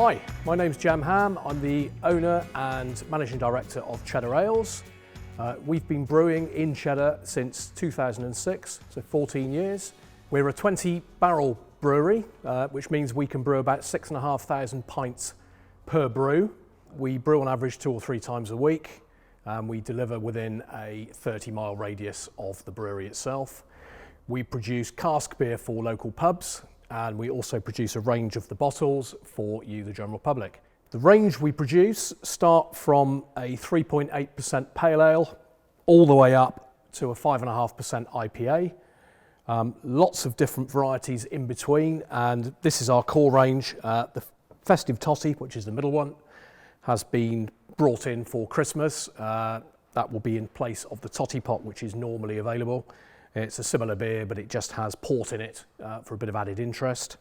Hi, my name's Bigham. I'm the owner and managing director of Cheddar Ales. We've been brewing in Cheddar since 2006, so 14 years. We're a 20-barrel brewery, which means we can brew about 6,500 pints per brew. We brew on average 2 or 3 times a week, and we deliver within a 30-mile radius of the brewery itself. We produce cask beer for local pubs, and we also produce a range of the bottles for you, the general public. The range we produce start from a 3.8% pale ale all the way up to a 5.5% IPA. Lots of different varieties in between, and this is our core range. The Festive Totty, which is the middle one, has been brought in for Christmas. That will be in place of the Totty Pot, which is normally available. It's a similar beer, but it just has port in it for a bit of added interest.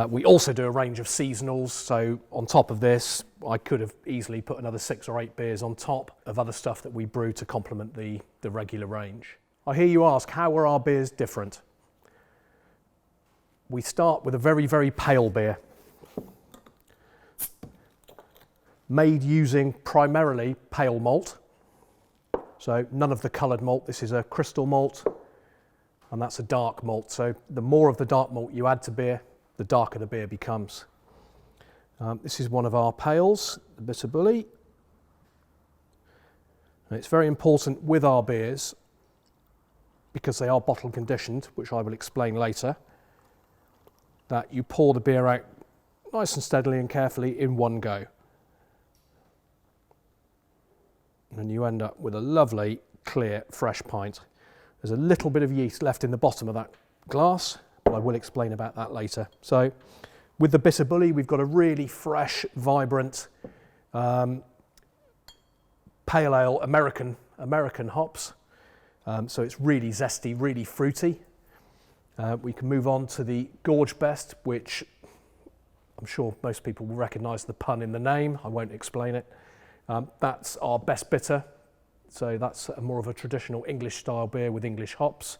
We also do a range of seasonals, so on top of this, I could have easily put another 6 or 8 beers on top of other stuff that we brew to complement the regular range. I hear you ask, how are our beers different? We start with a very, very pale beer, made using primarily pale malt. So none of the coloured malt. This is a crystal malt, and that's a dark malt. So the more of the dark malt you add to beer, the darker the beer becomes. This is one of our pales, the Bitter Bully. And it's very important with our beers, because they are bottle conditioned, which I will explain later, that you pour the beer out nice and steadily and carefully in one go. And you end up with a lovely, clear, fresh pint. There's a little bit of yeast left in the bottom of that glass, but I will explain about that later. So with the Bitter Bully, we've got a really fresh, vibrant, pale ale, American hops. So it's really zesty, really fruity. We can move on to the Gorge Best, which I'm sure most people will recognise the pun in the name. I won't explain it. That's our best bitter, so that's more of a traditional English style beer with English hops.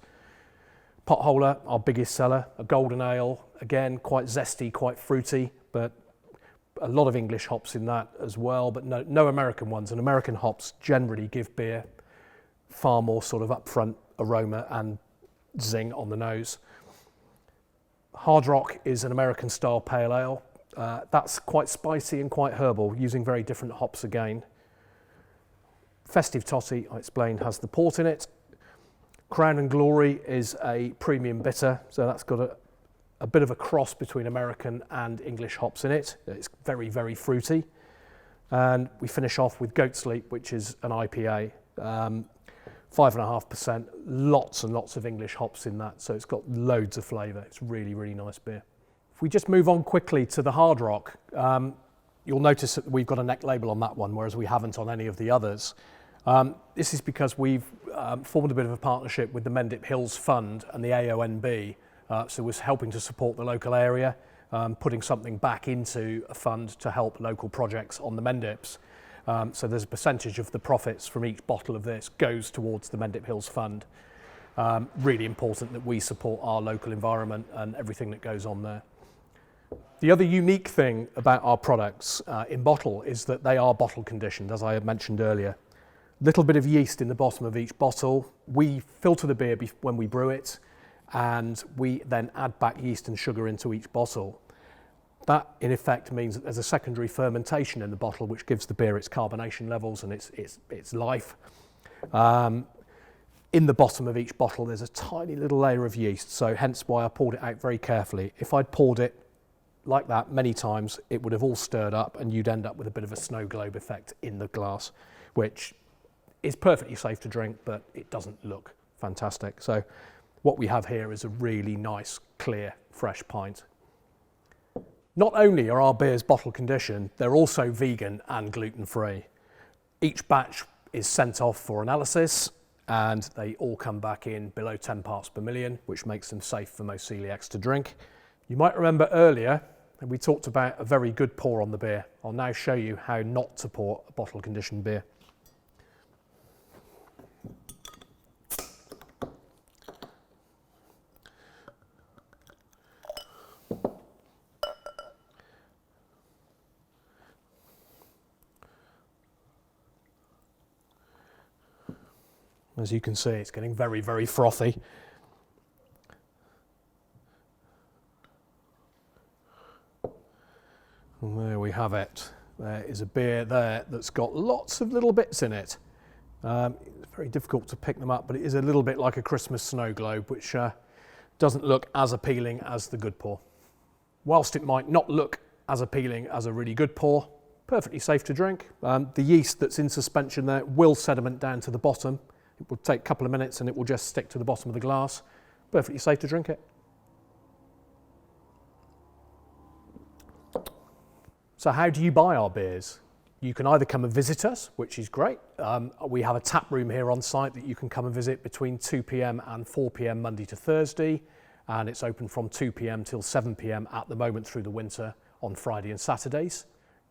Potholer, our biggest seller, a golden ale, again quite zesty, quite fruity, but a lot of English hops in that as well, but no American ones, and American hops generally give beer far more sort of upfront aroma and zing on the nose. Hard Rock is an American style pale ale. That's quite spicy and quite herbal, using very different hops again. Festive Totty, I explained, has the port in it. Crown and Glory is a premium bitter, so that's got a bit of a cross between American and English hops in it. It's very, very fruity. And we finish off with Goat Sleep, which is an IPA. 5.5%, lots and lots of English hops in that, so it's got loads of flavour. It's really, really nice beer. If we just move on quickly to the Hard Rock, you'll notice that we've got a neck label on that one, whereas we haven't on any of the others. This is because we've formed a bit of a partnership with the Mendip Hills Fund and the AONB, so we're helping to support the local area, putting something back into a fund to help local projects on the Mendips. So there's a percentage of the profits from each bottle of this goes towards the Mendip Hills Fund. Really important that we support our local environment and everything that goes on there. The other unique thing about our products in bottle is that they are bottle conditioned, as I had mentioned earlier. Little bit of yeast in the bottom of each bottle. We filter the beer when we brew it, and we then add back yeast and sugar into each bottle. That, in effect, means that there's a secondary fermentation in the bottle, which gives the beer its carbonation levels and its life. In the bottom of each bottle, there's a tiny little layer of yeast, so hence why I poured it out very carefully. If I'd poured it like that many times, it would have all stirred up and you'd end up with a bit of a snow globe effect in the glass, which is perfectly safe to drink, but it doesn't look fantastic. So what we have here is a really nice, clear, fresh pint. Not only are our beers bottle conditioned, they're also vegan and gluten-free. Each batch is sent off for analysis, and they all come back in below 10 parts per million, which makes them safe for most celiacs to drink. You might remember earlier that we talked about a very good pour on the beer. I'll now show you how not to pour a bottle conditioned beer. As you can see, it's getting very, very frothy. And there we have it. There is a beer there that's got lots of little bits in it. It's very difficult to pick them up, but it is a little bit like a Christmas snow globe, which doesn't look as appealing as the good pour. Whilst it might not look as appealing as a really good pour, perfectly safe to drink. The yeast that's in suspension there will sediment down to the bottom. It will take a couple of minutes and it will just stick to the bottom of the glass. Perfectly safe to drink it. So how do you buy our beers? You can either come and visit us, which is great. We have a tap room here on site that you can come and visit between 2 p.m. and 4 p.m. Monday to Thursday, and it's open from 2 p.m. till 7 p.m. at the moment through the winter on Friday and Saturdays.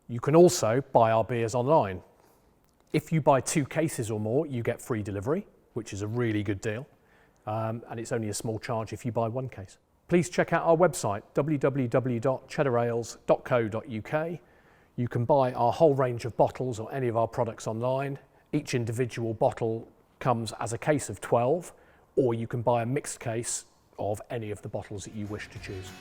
You can also buy our beers online. If you buy 2 cases or more, you get free delivery, which is a really good deal, and it's only a small charge if you buy 1 case. Please check out our website, www.cheddarales.co.uk. You can buy our whole range of bottles or any of our products online. Each individual bottle comes as a case of 12, or you can buy a mixed case of any of the bottles that you wish to choose.